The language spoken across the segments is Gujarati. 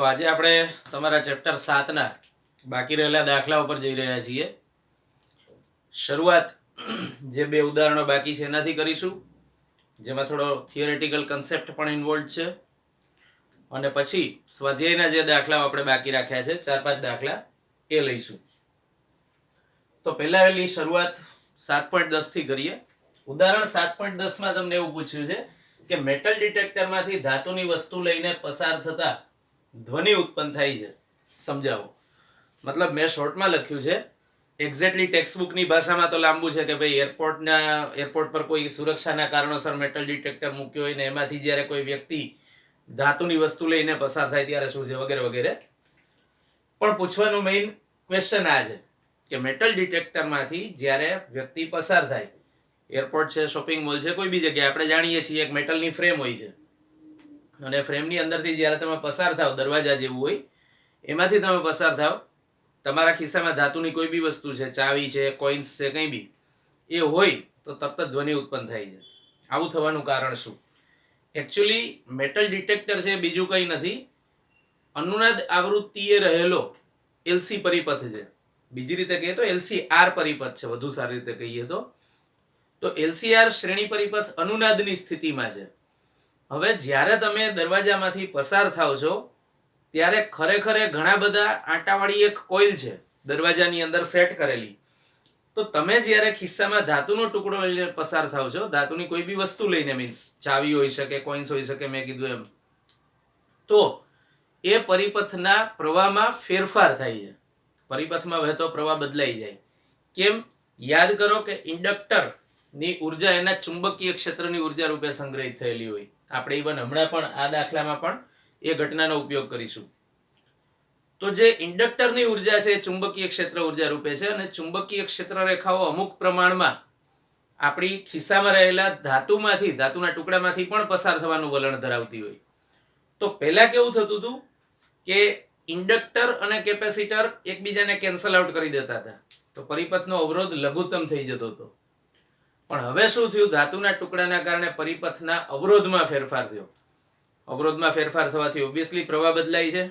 આજે આપણે તમારા ચેપ્ટર 7 ના બાકી રહેલા દાખલા ઉપર જઈ રહ્યા છીએ. શરૂઆત જે બે ઉદાહરણો બાકી છે એનાથી કરીશું, જેમાં થોડો થિયરેટિકલ કન્સેપ્ટ પણ ઇન્વોલ્વ છે, અને પછી સ્વાધ્યાયના જે દાખલાઓ આપણે બાકી રાખ્યા છે 4-5 દાખલા એ લઈશું. તો પહેલા વહેલી શરૂઆત 7.10 થી કરીએ. ઉદાહરણ 7.10 માં તમને એવું પૂછ્યું છે કે મેટલ ડિટેક્ટરમાંથી ધાતુની વસ્તુ લઈને પસાર થતા ધ્વનિ ઉત્પન્ન થાય છે, સમજાવો. મતલબ મેં શોર્ટમાં લખ્યું છે, એક્ઝેક્ટલી ટેક્સ્ટબુકની ભાષામાં તો લાંબુ છે કે ભાઈ એરપોર્ટ પર કોઈ સુરક્ષાના કારણોસર મેટલ ડિટેક્ટર મૂક્યો હોય ને એમાંથી જ્યારે કોઈ વ્યક્તિ ધાતુની વસ્તુ લઈને પસાર થાય ત્યારે શું છે, વગેરે વગેરે. પણ પૂછવાનું મેઇન ક્વેશ્ચન આ છે કે મેટલ ડિટેક્ટરમાંથી જ્યારે વ્યક્તિ પસાર થાય, એરપોર્ટ છે, શોપિંગ મોલ છે, કોઈ બી જગ્યાએ આપણે જાણીએ છીએ એક મેટલની ફ્રેમ હોય છે, અને ફ્રેમની અંદરથી જ્યારે તમે પસાર થાવ, દરવાજા જેવું હોય, એમાંથી તમે પસાર થાવ, તમારા ખિસ્સામાં ધાતુની કોઈ બી વસ્તુ છે, ચાવી છે, કોઇન્સ છે, કંઈ બી એ હોય તો તરત જ ધ્વનિ ઉત્પન્ન થાય છે. આવું થવાનું કારણ શું? એકચ્યુઅલી મેટલ ડિટેક્ટર છે બીજું કંઈ નથી, અનુનાદ આવૃત્તિએ રહેલો એલસી પરિપથ છે. બીજી રીતે કહીએ તો LCR પરિપથ છે, વધુ સારી રીતે કહીએ તો LCR શ્રેણી પરિપથ અનુનાદની સ્થિતિમાં છે. હવે જ્યારે તમે દરવાજામાંથી પસાર થાવ છો ત્યારે ખરેખર ઘણા બધા આંટાવાળી એક કોઇલ છે દરવાજાની અંદર સેટ કરેલી. તો તમે જ્યારે ખિસ્સામાં ધાતુનો ટુકડો લઈને પસાર થાવ છો, ધાતુની કોઈ બી વસ્તુ લઈને, મીન્સ ચાવી હોઈ શકે, કોઇન્સ હોઈ શકે, મેં કીધું એમ, તો એ પરિપથના પ્રવાહમાં ફેરફાર થાય છે, પરિપથમાં વહેતો પ્રવાહ બદલાઈ જાય. કેમ? યાદ કરો કે ઇન્ડક્ટરની ઉર્જા એના ચુંબકીય ક્ષેત્રની ઉર્જા રૂપે સંગ્રહિત થયેલી હોય. આપણે ઇવન હમણાં પણ આ દાખલામાં પણ એ ઘટનાનો ઉપયોગ કરીશું. તો જે ઇન્ડક્ટરની ઉર્જા છે એ ચુંબકીય ક્ષેત્ર ઉર્જા રૂપે છે, અને ચુંબકીય ક્ષેત્ર રેખાઓ અમુક પ્રમાણમાં આપણી ખિસ્સામાં રહેલા ધાતુના ટુકડામાંથી પણ પસાર થવાનું વલણ ધરાવતી હોય. તો પહેલા કેવું થતું હતું કે ઇન્ડક્ટર અને કેપેસિટર એકબીજાને કેન્સલ આઉટ કરી દેતા હતા, તો પરિપથનો અવરોધ લઘુત્તમ થઈ જતો હતો. પણ હવે શું થયું? ધાતુના ટુકડાના કારણે પરિપથના અવરોધમાં ફેરફાર થયો. અવરોધમાં ફેરફાર થવાથી ઓબ્વિયસલી પ્રવાહ બદલાય છે,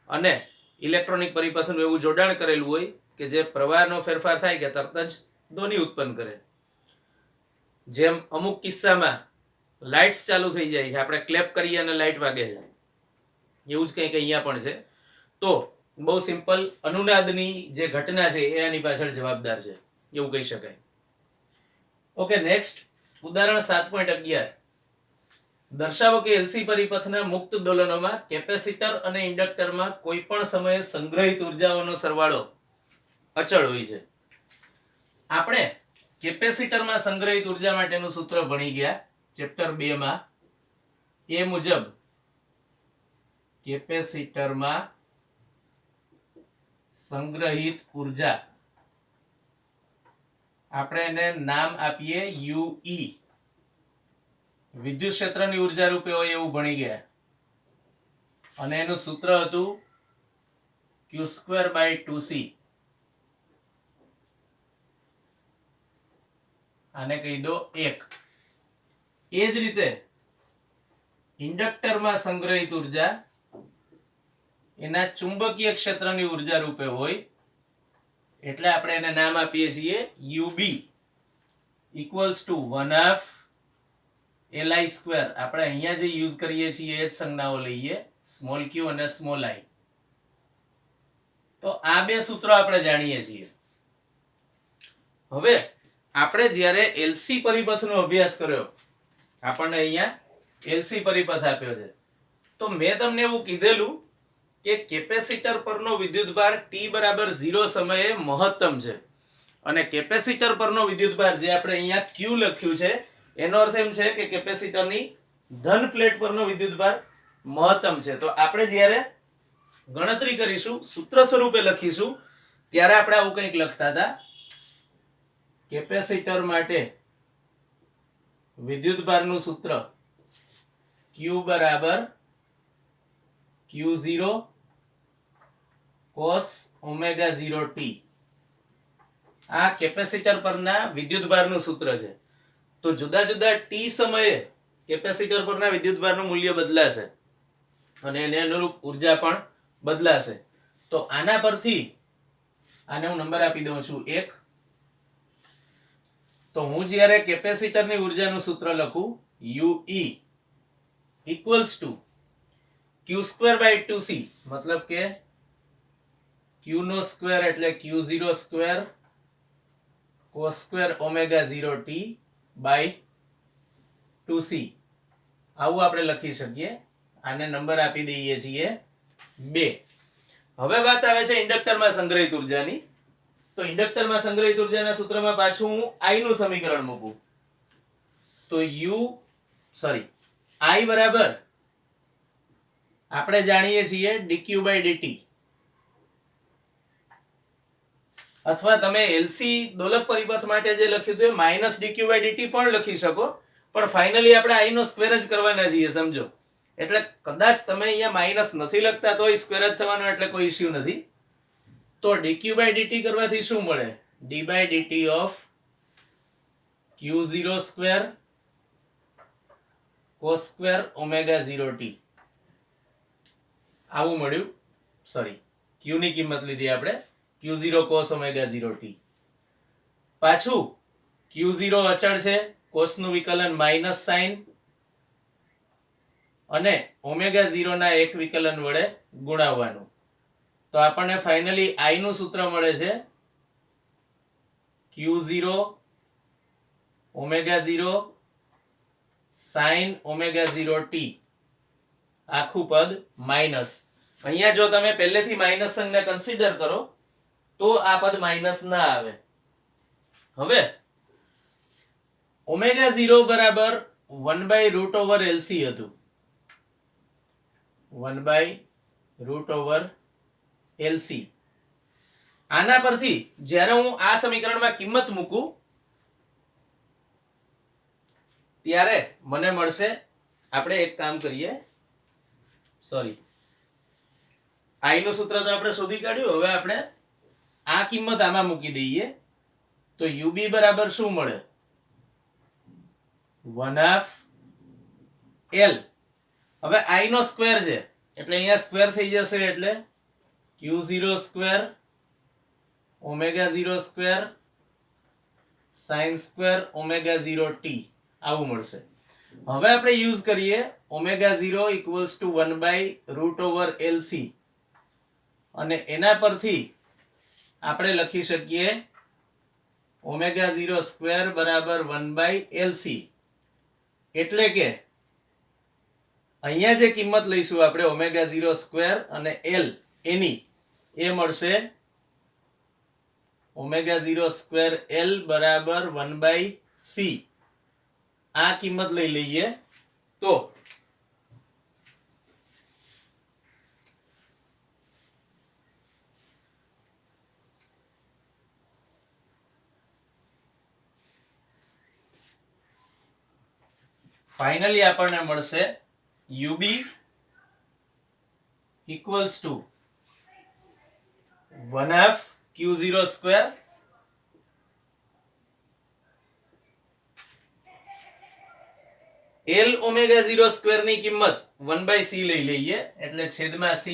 અને ઇલેક્ટ્રોનિક પરિપથનું એવું જોડાણ કરેલું હોય કે જે પ્રવાહનો ફેરફાર થાય કે તરત જ ધ્વનિ ઉત્પન્ન કરે. જેમ અમુક કિસ્સામાં લાઇટ્સ ચાલુ થઈ જાય છે, આપણે ક્લેપ કરીએ અને લાઇટ વાગે છે, એવું જ કંઈક અહીંયા પણ છે. તો બહુ સિમ્પલ અનુનાદની જે ઘટના છે એ આની પાછળ જવાબદાર છે, એવું કહી શકાય. ઓકે, નેક્સ્ટ ઉદાહરણ 7.11. દર્શાવો કે એલસી પરિપથના મુક્ત દોલનોમાં કેપેસિટર અને ઇન્ડક્ટરમાં કોઈ પણ સમયે સંગ્રહિત ઉર્જાઓનો સરવાળો અચળ હોય છે. આપણે કેપેસિટરમાં સંગ્રહિત ઉર્જા માટેનું સૂત્ર ભણી ગયા ચેપ્ટર 2 માં. એ મુજબ કેપેસિટરમાં સંગ્રહિત ઉર્જા, આપણે એને નામ આપીએ UE, વિદ્યુત ક્ષેત્રની ઉર્જા રૂપે હોય એવું ભણી ગયા, અને એનું સૂત્ર હતું Q²/2C. આને કહી દો 1. એ જ રીતે ઇન્ડક્ટરમાં સંગ્રહિત ઉર્જા એના ચુંબકીય ક્ષેત્રની ઉર્જા રૂપે હોય, એટલે આપણે એને નામ આપીએ છીએ UB = 1/2 Li². આપણે અહીંયા જે યુઝ કરીએ છીએ એ જ સંજ્ઞાઓ લઈએ, સ્મોલ q અને સ્મોલ i. તો આ બે સૂત્રો આપણે જાણીએ છીએ. હવે આપણે જ્યારે એલસી પરિપથનો અભ્યાસ કર્યો, આપણને અહીંયા એલસી પરિપથ આપ્યો છે, તો મેં તમને એવું કીધેલું કે કેપેસિટર પરનો વિદ્યુતભાર t=0 સમયે મહત્તમ છે, અને કેપેસિટર પરનો વિદ્યુતભાર જે આપણે અહીંયા q લખ્યું છે એનો અર્થ એમ છે કે કેપેસિટરની ધન પ્લેટ પરનો વિદ્યુતભાર મહત્તમ છે. તો આપણે જ્યારે ગણતરી કરીશું, સૂત્ર સ્વરૂપે લખીશું, ત્યારે આપણે આવું કંઈક લખતા હતા, કેપેસિટર માટે વિદ્યુતભારનું સૂત્ર q = Q0 cos ω0t. આ કેપેસિટર પરના વિદ્યુતભારનું સૂત્ર છે. તો જુદા જુદા t સમયે કેપેસિટર પરના વિદ્યુતભારનું મૂલ્ય બદલાશે. અને એને અનુરૂપ ઉર્જા પણ બદલાશે. તો આના પરથી આને હું નંબર આપી દઉં છું 1. તો હું જ્યારે કેપેસિટરની ઉર્જાનું સૂત્ર લખું UE ઇક્વલ્સ ટુ q²/2c, મતલબ કે q નો સ્ક્વેર એટલે q0 square cos square omega 0t by 2c, આવું આપણે લખી શકીએ. આને નંબર આપી દઈએ છીએ 2. હવે વાત આવે છે ઇન્ડક્ટરમાં સંગ્રહિત ઉર્જાની. તો ઇન્ડક્ટરમાં સંગ્રહિત ઉર્જાના સૂત્રમાં પાછું હું I નું સમીકરણ મૂકું. તો I બરાબર આપણે જાણીએ છીએ dq/dt, અથવા તમે એલસી દોલક પરિપથ માટે જે લખ્યું હતું માઇનસ dq/dt પણ લખી શકો, પણ ફાઇનલી આપણે I નો સ્ક્વેર જ કરવાના છીએ, સમજો. એટલે કદાચ તમે અહીંયા માઇનસ નથી લખતા તોય સ્ક્વેર જ થવાનો, એટલે કોઈ ઇશ્યુ નથી. તો dq/dt કરવાથી શું મળે? d/dt of q0 square cos square omega 0t, આવું મળ્યું. q ની કિંમત લીધી આપણે, q0 cos ઓમેગા 0t. પાછું q0 અચળ છે, cos નું વિકલન માઇનસ સાઇન અને ઓમેગા 0 ના એક વિકલન વડે ગુણાવવાનું. તો આપણને ફાઇનલી I નું સૂત્ર મળે છે q0 omega 0 sin omega 0t આખું પદ માઇનસ. અહીંયા જો તમે પહેલેથી માઇનસ સંજ્ઞા કન્સિડર કરો તો આ પદ માઇનસ ના આવે. હવે ઓમેગા 0 બરાબર 1/√LC હતું, 1/√LC. આના પરથી જ્યારે હું આ સમીકરણમાં કિંમત મૂકું ત્યારે મને મળશે, આપણે એક કામ કરીએ, I નું સૂત્ર તો આપણે શોધી કાઢ્યું. હવે આપણે આ કિંમત આમાં મૂકી દઈએ તો UB બરાબર શું મળે? 1/2L. હવે I નો સ્ક્વેર છે એટલે અહીંયા સ્ક્વેર થઈ જશે, એટલે q0 square omega 0 square sin square omega 0t આવું મળશે. હવે આપણે યુઝ કરીએ ઓમેગા 0 ઇક્વલ્સ ટુ 1/√LC, અને એના પરથી આપણે લખી શકીએ ઓમેગા 0 સ્ક્વેર બરાબર 1/LC. એટલે કે અહીંયા જે કિંમત લઈશું આપણે ઓમેગા 0 સ્ક્વેર અને L એની, એ મળશે ઓમેગા 0 સ્ક્વેર L બરાબર 1/C. આ કિંમત લઈ લઈએ તો ફાઇનલી આપણને મળશે UB equals to 1/2 q0 square L omega 0 square ની કિંમત 1/C લઈ લઈએ, એટલે છેદમાં C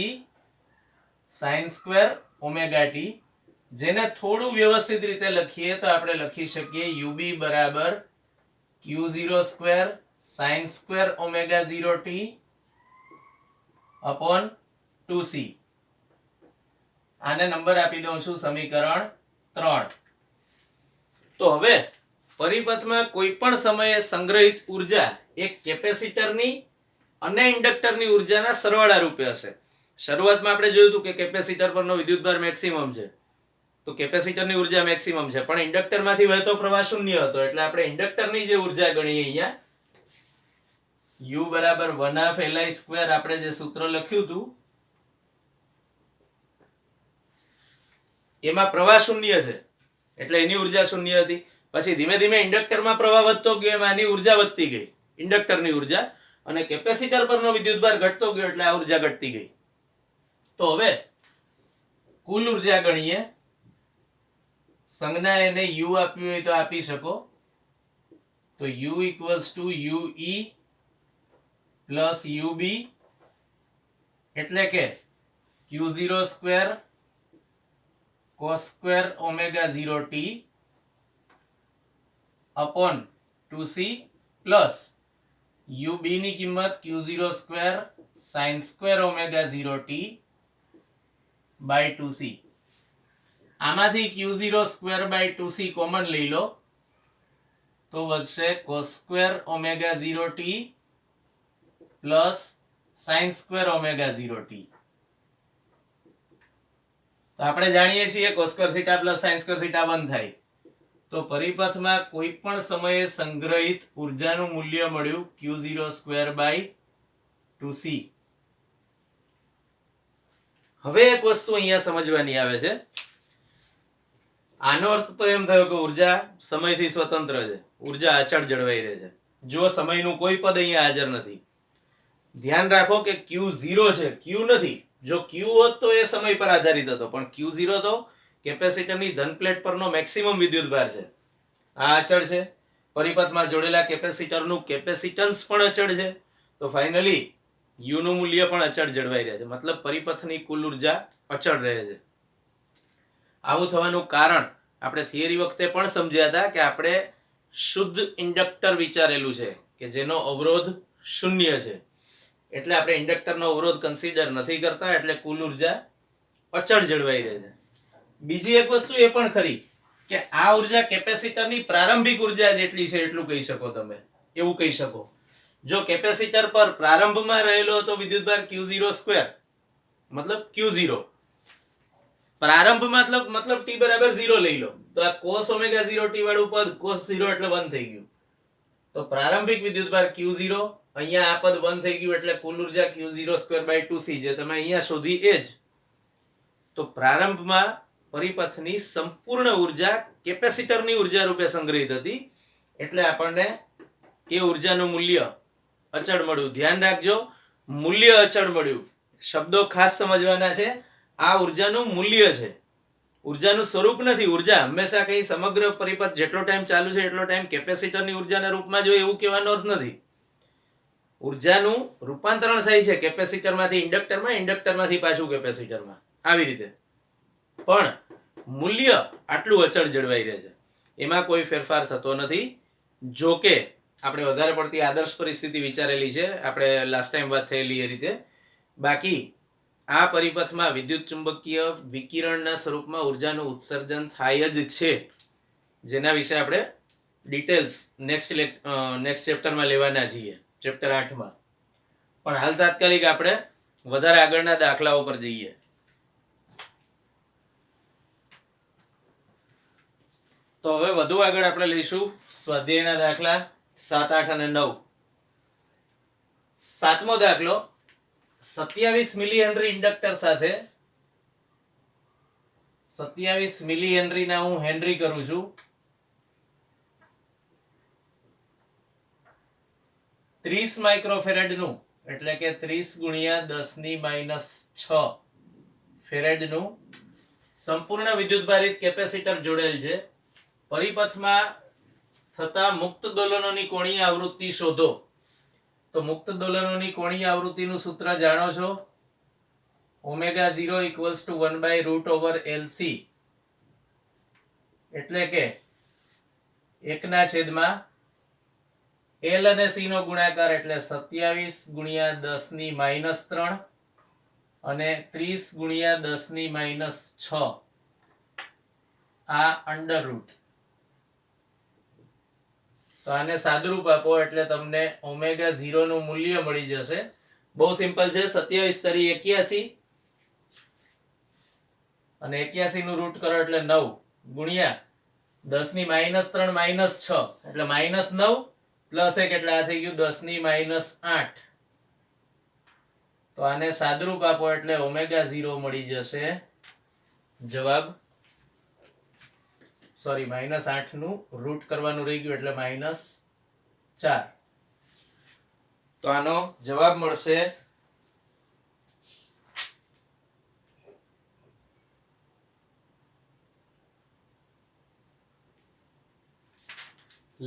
sin square omega t. જેને થોડું વ્યવસ્થિત રીતે લખીએ તો આપણે લખી શકીએ UB બરાબર q0 square sin square omega 0t upon 2c. આને નંબર આપી દઉં છું સમીકરણ 3. તો હવે પરિપથમાં કોઈ પણ સમયે સંગ્રહિત ઉર્જા એક કેપેસિટરની અને ઇન્ડક્ટરની ઉર્જાના સરવાળા રૂપે હશે. શરૂઆતમાં આપણે જોયું હતું કે કેપેસિટર પરનો વિદ્યુતભાર મેક્સિમમ છે, તો કેપેસિટરની ઉર્જા મેક્સિમમ છે, પણ ઇન્ડક્ટરમાંથી વહેતો પ્રવાહ શૂન્ય હતો. એટલે આપણે ઇન્ડક્ટરની જે ઉર્જા ગણીએ અહીંયા U બરાબર 1/2 Li², આપણે જે સૂત્ર લખ્યું હતું એમાં પ્રવાહ શૂન્ય છે એટલે એની ઉર્જા શૂન્ય હતી. પછી ધીમે ધીમે ઇન્ડક્ટરમાં પ્રવાહ વધતો ગયો, એમાં આની ઉર્જા વધતી ગઈ, ઇન્ડક્ટરની ઉર્જા, અને કેપેસિટર પરનો વિદ્યુતભાર ઘટતો ગયો એટલે આ ઉર્જા ઘટતી ગઈ. તો હવે કુલ ઉર્જા ગણીએ. સંજ્ઞા એને U આપ્યું હોય તો આપી શકો. તો U equals to UE plus UB એટલે કે Q0 square cos square omega 0t upon 2c plus UB ની કિંમત Q0 square sin square omega 0t by 2c. આમાંથી Q0 square by 2c common લઈ લો તો વધશે cos square omega 0t plus sin square omega 0t. તો આપણે જાણીએ છીએ cos square theta plus sin square theta 1 થાય. તો પરિપથમાં કોઈ પણ સમયે સંગ્રહિત ઉર્જાનું મૂલ્ય મળ્યું Q0 સ્ક્વેર બાય 2c. હવે એક વસ્તુ અહીંયા સમજવાની આવે છે. આનો અર્થ તો એમ થયો કે ઉર્જા સમયથી સ્વતંત્ર છે, ઉર્જા અચળ જળવાઈ રહે છે જો સમયનું કોઈ પદ અહીંયા હાજર નથી. ધ્યાન રાખો કે Q0 છે, Q નથી. જો Q હોત તો એ સમય પર આધારિત હતો, પણ Q0 તો કેપેસિટરની ધન પ્લેટ પરનો મેક્સિમમ વિદ્યુતભાર છે. આ અચળ છે. પરિપથમાં જોડેલા કેપેસિટરનું કેપેસિટન્સ પણ અચળ છે. તો ફાઇનલી U નું મૂલ્ય પણ અચળ જળવાઈ રહે છે. મતલબ પરિપથની કુલ ઉર્જા અચળ રહે છે. આવું થવાનું કારણ આપણે થિયરી વખતે પણ સમજ્યા હતા કે આપણે શુદ્ધ ઇન્ડક્ટર વિચારેલું છે કે જેનો અવરોધ શૂન્ય છે, એટલે આપણે ઇન્ડક્ટરનો અવરોધ કન્સિડર નથી કરતા, એટલે કુલ ઉર્જા અચળ જળવાઈ રહે છે. બીજી એક વસ્તુ એ પણ ખરી કે આ ઉર્જા કેપેસિટરની પ્રારંભિક ઉર્જા જેટલી છે એટલું કહી શકો તમે. એવું કહી શકો જો કેપેસિટર પર પ્રારંભમાં રહેલો હતો વિદ્યુતભાર Q0 સ્ક્વેર મતલબ Q0, પ્રારંભ મતલબ t બરાબર 0 લઈ લો તો આ cos ઓમેગા 0t વાળું પદ cos 0 એટલે 1 થઈ ગયું. તો પ્રારંભિક વિદ્યુતભાર Q0, અહીંયા આ પદ 1 થઈ ગયું, એટલે કુલ ઉર્જા Q0 સ્ક્વેર બાય 2c જે તમે અહીંયા શોધી એ જ. તો પ્રારંભમાં પરિપથની સંપૂર્ણ ઉર્જા કેપેસિટરની ઉર્જા રૂપે સંગ્રહિત હતી, એટલે આપણને એ ઉર્જાનું મૂલ્ય અચળ મળ્યું. ધ્યાન રાખજો, મૂલ્ય અચળ મળ્યું. શબ્દો ખાસ સમજવાના છે. આ ઉર્જાનું મૂલ્ય છે, ઉર્જાનું સ્વરૂપ નથી. ઉર્જા હંમેશા કઈ સમગ્ર પરિપથ જેટલો ટાઈમ ચાલુ છે એટલો ટાઈમ કેપેસિટરની ઉર્જાના રૂપમાં જો એવું કહેવાનો અર્થ નથી. ઉર્જાનું રૂપાંતરણ થાય છે કેપેસિટરમાંથી ઇન્ડક્ટરમાં, ઇન્ડક્ટરમાંથી પાછું કેપેસિટરમાં, આવી રીતે. પણ મૂલ્ય આટલું અચળ જળવાઈ રહે છે, એમાં કોઈ ફેરફાર થતો નથી. જો કે આપણે વધારે પડતી આદર્શ પરિસ્થિતિ વિચારેલી છે, આપણે લાસ્ટ ટાઈમ વાત થયેલી એ રીતે. બાકી આ પરિપથમાં વિદ્યુત ચુંબકીય વિકિરણના સ્વરૂપમાં ઉર્જાનું ઉત્સર્જન થાય જ છે, જેના વિશે આપણે ડિટેલ્સ નેક્સ્ટ ચેપ્ટરમાં લેવાના છીએ, ચેપ્ટર 8માં. પણ હાલ તાત્કાલિક આપણે વધારે આગળના દાખલાઓ પર જઈએ. તો હવે વધુ આગળ આપણે લઈશું સ્વાધ્યાયના દાખલા 7, 8 અને 9. 7મો દાખલો, 27 મિલી હેનરી ઇન્ડક્ટર સાથે 27 મિલી હેનરીના હું હેનરી કરું છું, 30 માઇક્રોફેરેડનું એટલે કે 30 ગુણ્યા 10⁻6 ફેરેડનું સંપૂર્ણ વિદ્યુતભારિત કેપેસિટર જોડેલ છે. પરિપથમાં થતા મુક્ત દોલનોની કોણીય આવૃત્તિ શોધો. તો મુક્ત દોલનોની કોણીય આવૃત્તિનું સૂત્ર જાણો છો, ઓમેગા 0 = 1/√LC, એટલે કે 1/, L અને C નો ગુણાકાર એટલે 27 ગુણ્યા 10⁻³ અને 30 ગુણ્યા 10⁻6, આ અંડરરૂટ. તો આને સાદુરૂપ આપો એટલે તમને ઓમેગા 0 નું મૂલ્ય મળી જશે. બહુ સિમ્પલ છે. 27 તરી 81 અને 81 નું રૂટ કરો એટલે 9 ગુણ્યા 10⁻³ - 6 એટલે -9 પ્લસ 1 એટલે આ થઈ ગયું 10⁻8. તો આને સાદુરૂપ આપો એટલે ઓમેગા 0 મળી જશે. જવાબ -8 નું રૂટ કરવાનું રહી ગયું એટલે -4. તો આનો જવાબ મળશે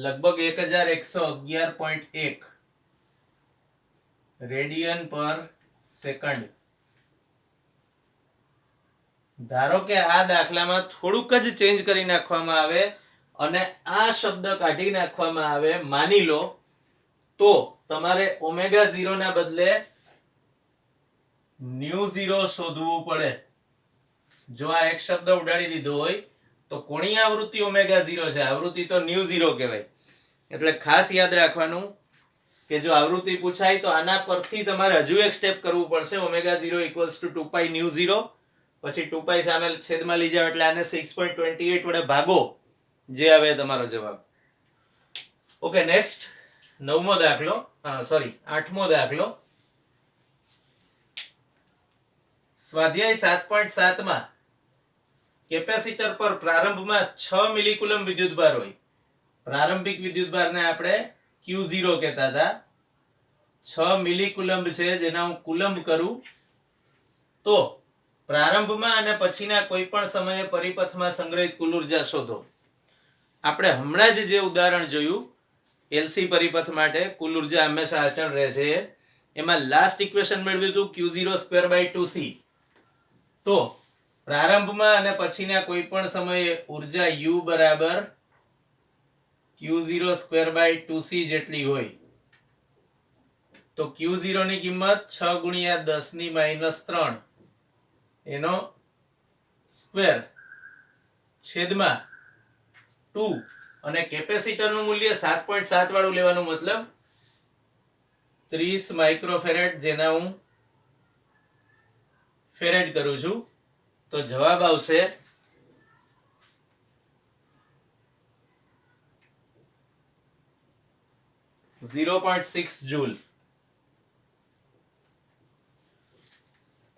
લગભગ 1111.1 રેડિયન પર સેકન્ડ. ધારો કે આ દાખલામાં થોડુંક જ ચેન્જ કરી નાખવામાં આવે અને આ શબ્દ કાઢી નાખવામાં આવે, માની લો, તો તમારે ઓમેગા 0 ના બદલે ન્યુ 0 શોધવું પડે. જો આ એક શબ્દ ઉડાડી દીધો હોય તો કોની આવૃત્તિ ઓમેગા 0 છે? આવૃત્તિ તો ન્યુ 0 કહેવાય. એટલે ખાસ યાદ રાખવાનું કે જો આવૃત્તિ પૂછાય તો આના પરથી તમારે હજુ એક સ્ટેપ કરવું પડશે. ઓમેગા 0 = 2 પાઈ ન્યુ 0, પછી 2 પાઈ સામે છેદમાં લઈ જાઓ એટલે આને 6.28 વડે ભાગો, જે આવે તમારો જવાબ. ઓકે, નેક્સ્ટ 9મો દાખલો, સોરી 8મો દાખલો. સ્વાધ્યાય 7.7 માં કેપેસિટર પર પ્રારંભમાં 6 મિલીકુલમ વિદ્યુતભાર હોય. પ્રારંભિક વિદ્યુતભારને આપણે Q0 કહેતા હતા. 6 મિલીકુલમ છે, જેના હું કુલમ કરું તો પ્રારંભમાં અને પછીના કોઈ પણ સમયે પરિપથમાં સંગ્રહિત કુલ ઉર્જા શોધો. આપણે હમણાં જ જે ઉદાહરણ જોયું એલસી પરિપથ માટે કુલ ઉર્જા હંમેશા અચળ રહે છે, એમાં લાસ્ટ ઇક્વેશન મેળવ્યું હતું Q0² / 2C. તો પ્રારંભમાં અને પછીના કોઈ પણ સમયે ઉર્જા U બરાબર Q0² / 2C જેટલી હોય. તો Q0 ની કિંમત 6 × 10⁻³ એનો સ્ક્વેર છેદમાં 2, અને કેપેસિટરનું મૂલ્ય 7.7 વાળું લેવાનું, મતલબ 30 માઇક્રોફેરેડ, જેના હું ફેરેડ કરું છું. તો જવાબ આવશે 0.6 જૂલ.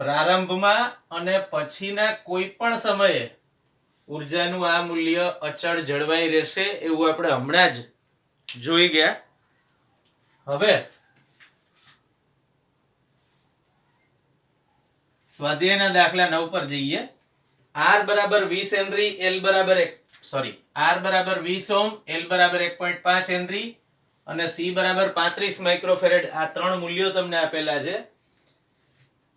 પ્રારંભમાં અને પછીના કોઈ પણ સમયે ઉર્જાનું આ મૂલ્ય અચળ જળવાઈ રહેશે, એવું આપણે હમણાં જ જોઈ ગયા. હવે સ્વાધ્યાયના દાખલા 9 પર જઈએ. R બરાબર 20 હેનરી, L બરાબર R બરાબર 20 ઓહ્મ, L બરાબર 1.5 હેનરી અને C બરાબર 35 માઇક્રોફેરેડ, આ ત્રણ મૂલ્યો તમને આપેલા છે.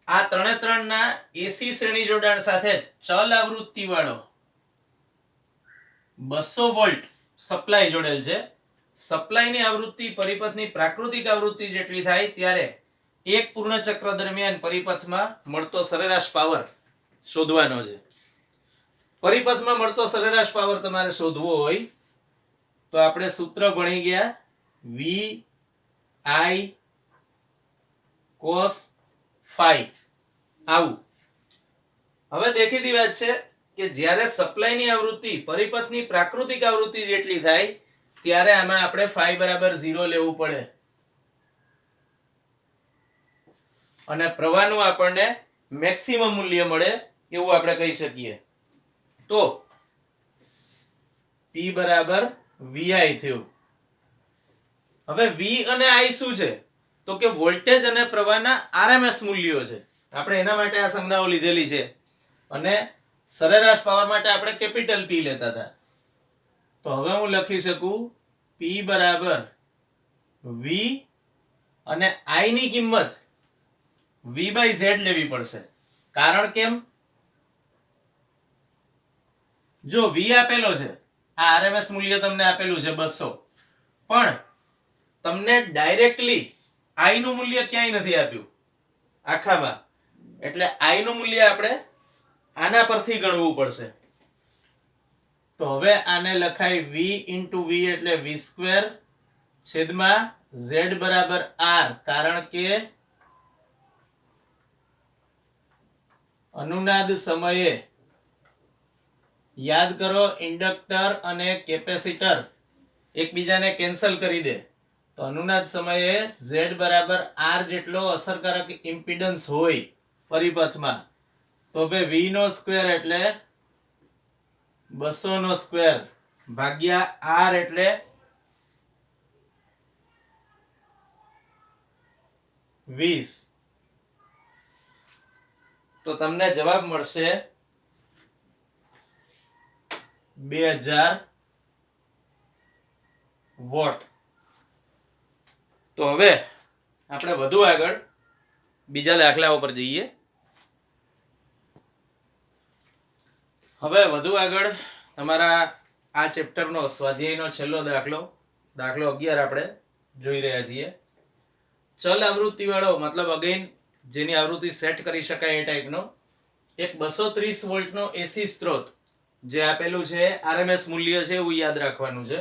આ ત્રણે ના એસી શ્રેણી જોડાણ સાથે ચલ આવૃત્તિ વાળો 200 વોલ્ટ સપ્લાય જોડેલ છે. સપ્લાયની આવૃત્તિ પરિપથની પ્રાકૃતિક આવૃત્તિ જેટલી થાય ત્યારે એક પૂર્ણ ચક્ર દરમિયાન પરિપથમાં મળતો સરેરાશ પાવર શોધવાનો છે. પરિપથમાં મળતો સરેરાશ પાવર તમારે શોધવો હોય તો આપણે સૂત્ર ભણી ગયા, V I cos phi. આવું. હવે દેખીતી વાત છે કે જ્યારે સપ્લાયની આવૃત્તિ પરિપથની પ્રાકૃતિક આવૃત્તિ જેટલી થાય ત્યારે આમાં આપણે phi બરાબર 0 લેવું પડે, અને પ્રવાહનું આપણને મેક્સિમમ મૂલ્ય મળે એવું આપણે કહી શકીએ. તો P બરાબર VI થયું. હવે V અને I શું છે? તો કે વોલ્ટેજ અને પ્રવાહના RMS મૂલ્યો છે. આપણે એના માટે આ સંજ્ઞાઓ લીધેલી છે, અને સરેરાશ પાવર માટે આપણે કેપિટલ P લેતા હતા. તો હવે હું લખી શકું P બરાબર V, અને I ની કિંમત V/Z લેવી પડશે. કારણ કેમ? જો V આપેલો છે, આ RMS મૂલ્ય તમને આપેલું છે 200, પણ તમને ડાયરેક્ટલી I નું મૂલ્ય ક્યાંય નથી આપ્યું આખામાં, એટલે I નું મૂલ્ય આપણે આના પરથી ગણવું પડશે. તો હવે આને લખાય V × V એટલે V² છેદમાં Z બરાબર R, કારણ કે અનુનાદ સમયે યાદ કરો ઇન્ડક્ટર અને કેપેસિટર એકબીજાને કેન્સલ કરી દે, તો અનુનાદ સમયે Z બરાબર R જેટલો અસરકારક ઇમ્પિડન્સ હોય પરિપથમાં. તો હવે V નો સ્ક્વેર એટલે 200 નો સ્ક્વેર ભાગ્યા R એટલે 20. તો તમને જવાબ મળશે 2000 વોટ. તો હવે આપણે વધુ આગળ બીજા દાખલા ઉપર જઈએ. હવે વધુ આગળ તમારા આ ચેપ્ટરનો સ્વાધ્યાયનો છેલ્લો દાખલો 11 આપણે જોઈ રહ્યા છીએ. ચલ આવૃત્તિ વાળો મતલબ અગેન જેની આવૃત્તિ સેટ કરી શકાય એ ટાઈપનો એક 230 વોલ્ટનો એસી સ્ત્રોત જે આપેલું છે, આરએમએસ મૂલ્ય છે એવું યાદ રાખવાનું છે.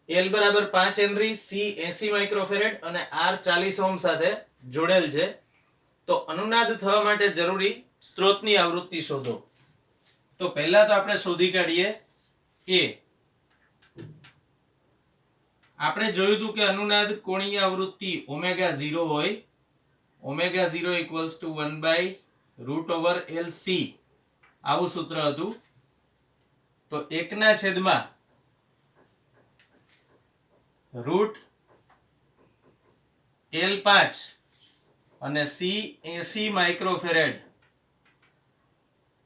L બરાબર 5 હેનરી, C 80 માઇક્રોફેરેડ અને R 40 ઓહ્મ સાથે જોડેલ છે. તો અનુનાદ થવા માટે જરૂરી સ્ત્રોતની આવૃત્તિ શોધો. તો પહેલા તો આપણે શોધી કાઢીએ એ. આપણે જોયું હતું કે અનુનાદ કોણીય આવૃત્તિ ઓમેગા 0 હોય. ઓમેગા 0 ઇક્વલ્સ ટુ 1/√LC આવું સૂત્ર હતું. તો 1/√L5 અને C 80 માઇક્રોફેરેડ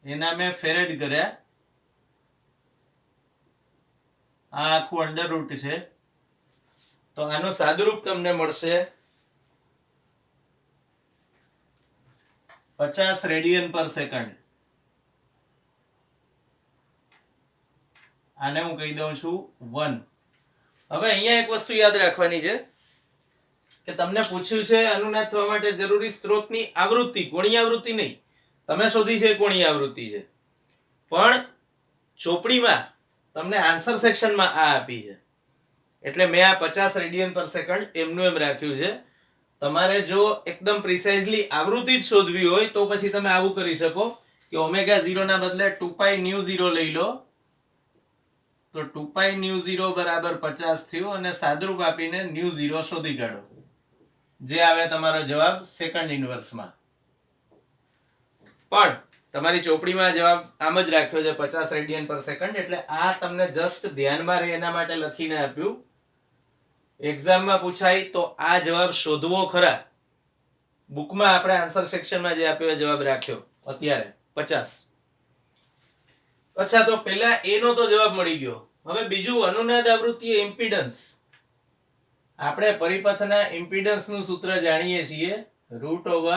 એના મેં ફેરેડ કર્યા. આ આખું અંડરરૂટ છે. તો આનું સાદુરૂપ તમને મળશે 50 રેડિયન પર સેકન્ડ. આને હું કહી દઉં છું 1. હવે અહીંયા એક વસ્તુ યાદ રાખવાની છે કે તમને પૂછ્યું છે અનુનાદ થવા માટે જરૂરી સ્ત્રોતની આવૃત્તિ, કોણીય આવૃત્તિ નહીં. તમે શોધી છે કોણીય આવૃત્તિ છે, પણ ચોપડીમાં તમને આન્સર સેક્શનમાં આ આપી છે. એટલે મેં આ 50 રેડિયન પર સેકન્ડ એમનું એમ રાખ્યું છે. તમારે જો એકદમ પ્રિસાઇઝલી આવૃત્તિ જ શોધવી હોય તો પછી તમે આવું કરી શકો કે ઓમેગા 0 ના બદલે 2π/0 લઈ લો. તો 2π/0 બરાબર 50 થયું અને સાદુરૂપ આપીને /0 શોધી કાઢો, જે આવે તમારો જવાબ સેકન્ડ ઇન્વર્સમાં. પણ તમારી ચોપડીમાં જવાબ આમ જ રાખ્યો છે 50 રેડિયન પર સેકન્ડ. એટલે આ તમને જસ્ટ ધ્યાનમાં રહે એના માટે લખીને આપ્યું. એક્ઝામમાં પૂછાય તો આ જવાબ શોધવો ખરા. બુકમાં આપણે આન્સર સેક્શનમાં જે આપ્યો જવાબ રાખ્યો અત્યારે 50. અચ્છા, તો પહેલા એ નો તો જવાબ મળી ગયો. હવે બીજું અનુનાદ આવૃત્તિ ઇમ્પિડન્સ. આપણે પરિપથના ઇમ્પિડન્સ નું સૂત્ર જાણીએ છીએ, √R²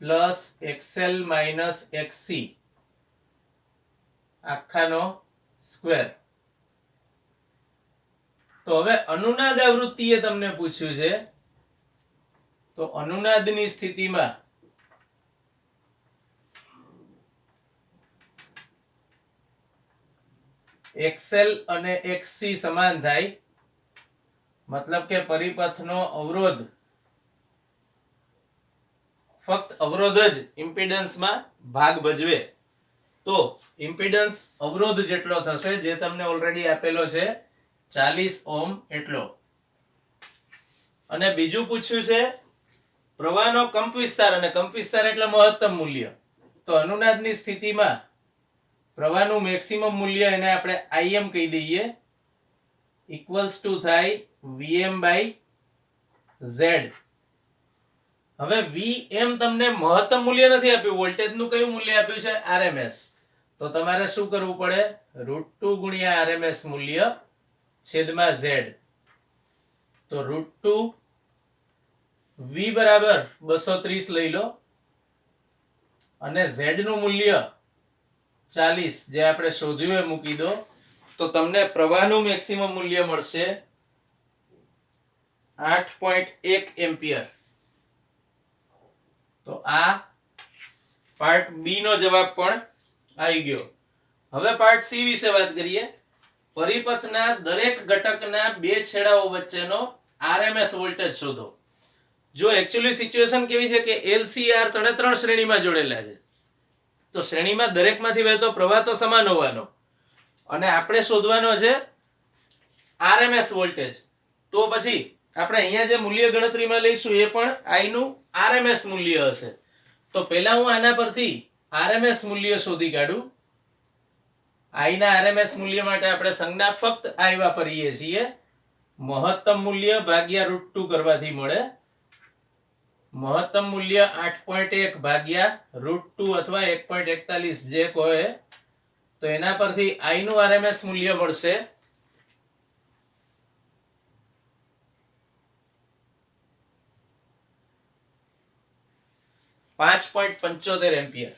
plus XL minus XC આખાનો સ્ક્વેર. તો હવે અનુનાદ આવૃત્તિએ તમને પૂછ્યું છે. તો અનુનાદની સ્થિતિમાં XL અને XC સમાન થાય, મતલબ કે પરિપથનો અવરોધ, ફક્ત અવરોધ જ ઇમ્પિડન્સમાં ભાગ ભજવે. તો ઇમ્પિડન્સ અવરોધ જેટલો થશે, જે તમને ઓલરેડી આપેલો છે 40 ઓહ્મ એટલો. અને બીજું પૂછ્યું છે પ્રવાહનો કંપ વિસ્તાર, અને કંપ વિસ્તાર એટલે મહત્તમ મૂલ્ય. તો અનુનાદની સ્થિતિમાં પ્રવાહનું મેક્સિમમ મૂલ્ય એને આપણે Im કહી દઈએ, ઇક્વલ્સ ટુ થાય Vm/Z. હવે Vm તમને મહત્તમ મૂલ્ય નથી આપ્યું, વોલ્ટેજનું કયું મૂલ્ય આપ્યું છે? RMS. તો તમારે શું કરવું પડે? √2 ગુણ્યા RMS મૂલ્ય છેદમાં Z. તો √2 V બરાબર 230 લઈ લો અને Z નું મૂલ્ય 40 જે આપણે શોધ્યું એ મૂકી દો. તો તમને પ્રવાહનું મેક્સિમમ મૂલ્ય મળશે 8.1 એમ્પિયર. તો આ પાર્ટ બી નો જવાબ પણ આવી ગયો. હવે પાર્ટ સી વિશે વાત કરીએ. પરિપથના દરેક ઘટકના બે છેડાઓ વચ્ચેનો આરએમએસ વોલ્ટેજ શોધો. જો એક્ચ્યુઅલી સિચ્યુએશન કેવી છે કે LCR ત્રણ શ્રેણીમાં જોડેલા છે. તો શ્રેણીમાં દરેકમાંથી વહેતો પ્રવાહ તો સમાન હોવાનો, અને આપણે શોધવાનો છે આરએમએસ વોલ્ટેજ. તો પછી આપણે અહીંયા જે મૂલ્ય ગણતરીમાં લઈશું એ પણ I નું આરએમએસ મૂલ્ય હશે. તો પહેલા હું આના પરથી આરએમએસ મૂલ્ય શોધી કાઢું. I ના આરએમએસ મૂલ્ય માટે આપણે સંજ્ઞા ફક્ત I વાપરીએ છીએ. મહત્તમ મૂલ્ય ભાગ્યા √2 કરવાથી મળે. મહત્તમ મૂલ્ય 8.1 ભાગ્યા √2 અથવા 1.41 જે કહે. તો એના પરથી I નું આરએમએસ મૂલ્ય મળશે 5 5.75 એમ્પિયર.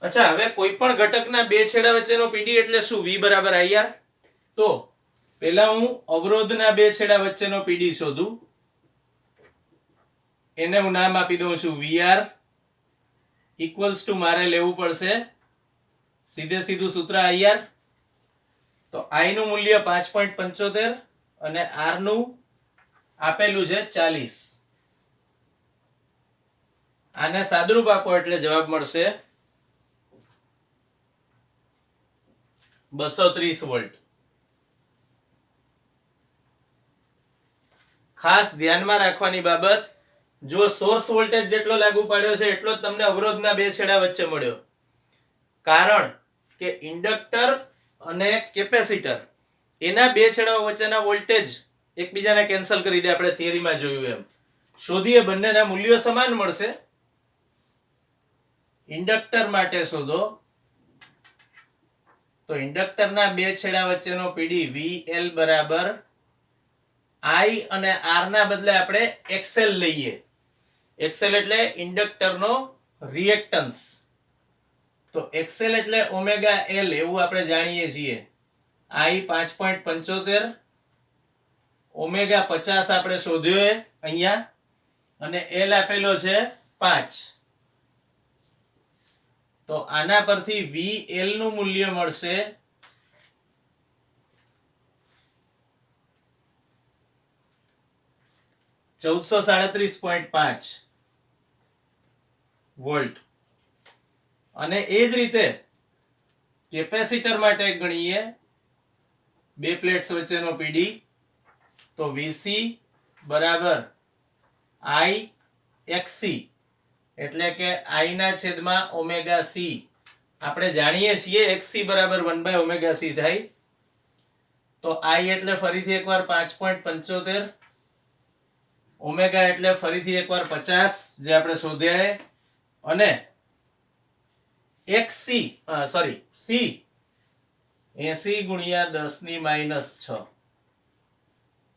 અચ્છા, હવે કોઈ પણ ઘટકના બે છેડા વચ્ચેનો પીડી એટલે શું? V બરાબર IR. તો પહેલા હું અવરોધના બે છેડા વચ્ચેનો પીડી શોધું. એને હું નામ આપી દઉં છું VR ઇક્વલ્સ ટુ મારે લેવું પડશે સીધે સીધું સૂત્ર IR. તો I નું મૂલ્ય 5.75 અને R નું આપેલું છે 40. આને સાદુરૂપ આપો એટલે જવાબ મળશે 230 વોલ્ટ. ખાસ ધ્યાનમાં રાખવાની બાબત, જો સોર્સ વોલ્ટેજ જેટલો લાગુ પાડ્યો છે એટલો જ તમને અવરોધના બે છેડા વચ્ચે મળ્યો. કારણ કે ઇન્ડક્ટર અને કેપેસિટર એના બે છેડાઓ વચ્ચેના વોલ્ટેજ એકબીજાને કેન્સલ કરી દે. આપણે થિયરીમાં જોયું એમ શોધીએ, બંનેના મૂલ્યો સમાન મળશે. ઇન્ડક્ટર માટે શોધો તો ઇન્ડક્ટરના બે છેડા વચ્ચેનો પીડી VL બરાબર I અને R ના બદલે આપણે XL લઈએ. XL એટલે ઇન્ડક્ટરનો રિએક્ટન્સ. તો XL એટલે ઓમેગા L એવું આપણે જાણીએ છીએ. I 5.75 ઓમેગા 50 આપણે શોધ્યો અહીંયા અને L આપેલો છે 5. તો આના પરથી VL નું મૂલ્ય મળશે 1437.5 વોલ્ટ. અને એ જ રીતે કેપેસિટર માટે ગણીએ બે પ્લેટ્સ વચ્ચેનો પીડી. તો VC બરાબર I XC એટલે કે I ના છેદમાં ઓમેગા C. આપણે જાણીએ છીએ XC બરાબર 1/ωc થાય. તો I એટલે ફરીથી એકવાર 5.75, ઓમેગા એટલે ફરીથી એકવાર 50 જે આપણે શોધ્યા, અને XC સોરી C 80 ગુણ્યા 10⁻6.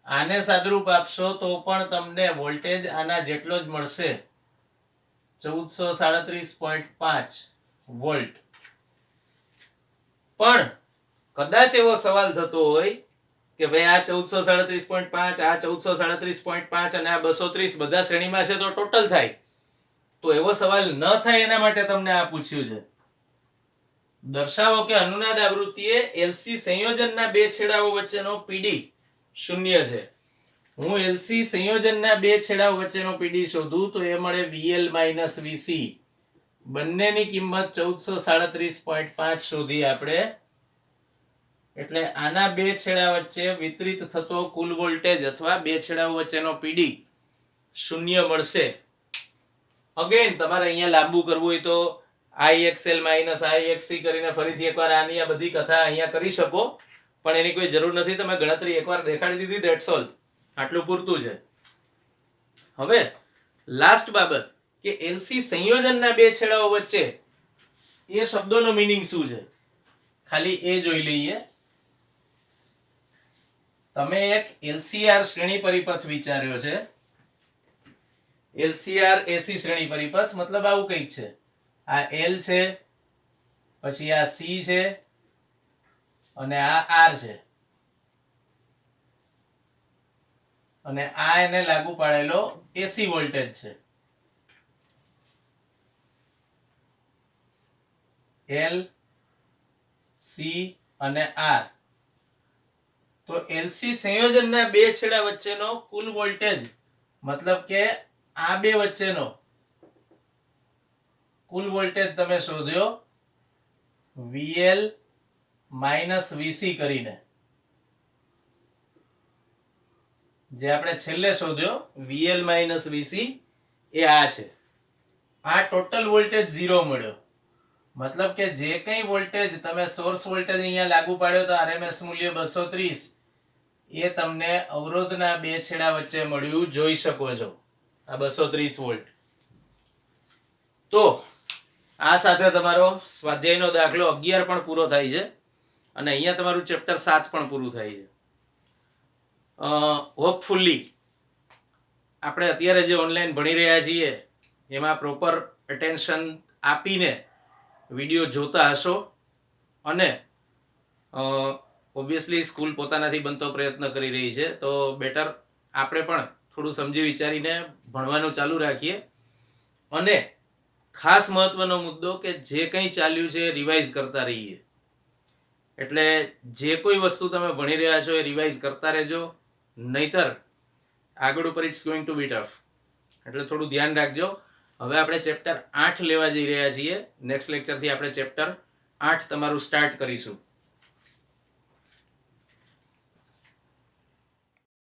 આને સાદુરૂપ આપશો તો પણ તમને વોલ્ટેજ આના જેટલો જ મળશે 1437.5 વોલ્ટ. પણ કદાચ એવો સવાલ થતો હોય કે ભાઈ આ 1437.5, આ 1437.5 અને આ 230 બધા શ્રેણીમાં છે તો ટોટલ થાય. તો એવો સવાલ ન થાય એના માટે તમને આ પૂછ્યું છે. દર્શાવો કે અનુનાદ આવૃત્તિએ LC સંયોજનના બે છેડાઓ વચ્ચેનો પીડી શૂન્ય છે. હું LC સંયોજનના બે છેડાઓ વચ્ચેનો પીડી શોધું તો એ મળે VL - VC. બંનેની કિંમત 1437.5 શોધી આપણે. એટલે આના બે છેડા વચ્ચે વિતરિત થતો કુલ વોલ્ટેજ અથવા બે છેડાઓ વચ્ચેનો પીડી શૂન્ય મળશે. અગેન તમારે અહીંયા લાંબુ કરવું હોય તો IXL - IXC કરીને ફરીથી એકવાર આની આ બધી કથા અહીંયા કરી શકો, પણ એની કોઈ જરૂર નથી. તમે ગણતરી એકવાર દેખાડી દીધી, ધેટ્સ ઓલ. આટલું પૂરતું છે. હવે લાસ્ટ બાબત કે LC સંયોજનના બે છેડાઓ વચ્ચે એ શબ્દોનો મીનિંગ શું છે, ખાલી એ જોઈ લઈએ. તમે એક LCR શ્રેણી પરિપથ વિચાર્યો છે. LCR AC શ્રેણી પરિપથ મતલબ આવું કંઈક છે. આ L છે, પછી આ C છે અને આ R છે, અને આ એને લાગુ પાડેલો AC વોલ્ટેજ છે. L C અને R. તો LC સંયોજનના બે છેડા વચ્ચેનો કુલ વોલ્ટેજ મતલબ કે આ બે વચ્ચેનો કુલ વોલ્ટેજ તમે શોધ્યો VL - VC કરીને. જે આપણે છેલ્લે શોધ્યો VL - VC એ આ છે. આ ટોટલ વોલ્ટેજ 0 મળ્યો. મતલબ કે જે કંઈ વોલ્ટેજ તમે સોર્સ વોલ્ટેજ અહીંયા લાગુ પાડ્યો તો RMS મૂલ્ય 230 એ તમને અવરોધના બે છેડા વચ્ચે મળ્યું, જોઈ શકો છો આ 230 વોલ્ટ. તો આ સાથે તમારો સ્વાધ્યાયનો દાખલો 11 પણ પૂરો થાય છે અને અહીંયા તમારું ચેપ્ટર 7 પણ પૂરું થાય છે. હોપફુલ્લી આપણે અત્યારે જે ઓનલાઈન ભણી રહ્યા છીએ એમાં પ્રોપર અટેન્શન આપીને વિડીયો જોતા હશો અને ઓબ્વિયસલી સ્કૂલ પોતાનાથી બનતો પ્રયત્ન કરી રહી છે, તો બેટર આપણે પણ થોડું સમજી વિચારીને ભણવાનું ચાલુ રાખીએ અને ખાસ મહત્વનો મુદ્દો કે જે કંઈ ચાલ્યું છે એ રિવાઇઝ કરતા રહીએ. એટલે જે કોઈ વસ્તુ તમે ભણી રહ્યા છો એ રિવાઇઝ કરતા રહેજો, નહીતર આગળ ઉપર it's going to be tough. એટલે થોડું ધ્યાન રાખજો. હવે આપણે ચેપ્ટર 8 લેવા જઈ રહ્યા છીએ. નેક્સ્ટ લેક્ચરથી આપણે ચેપ્ટર 8 તમારું સ્ટાર્ટ કરીશું.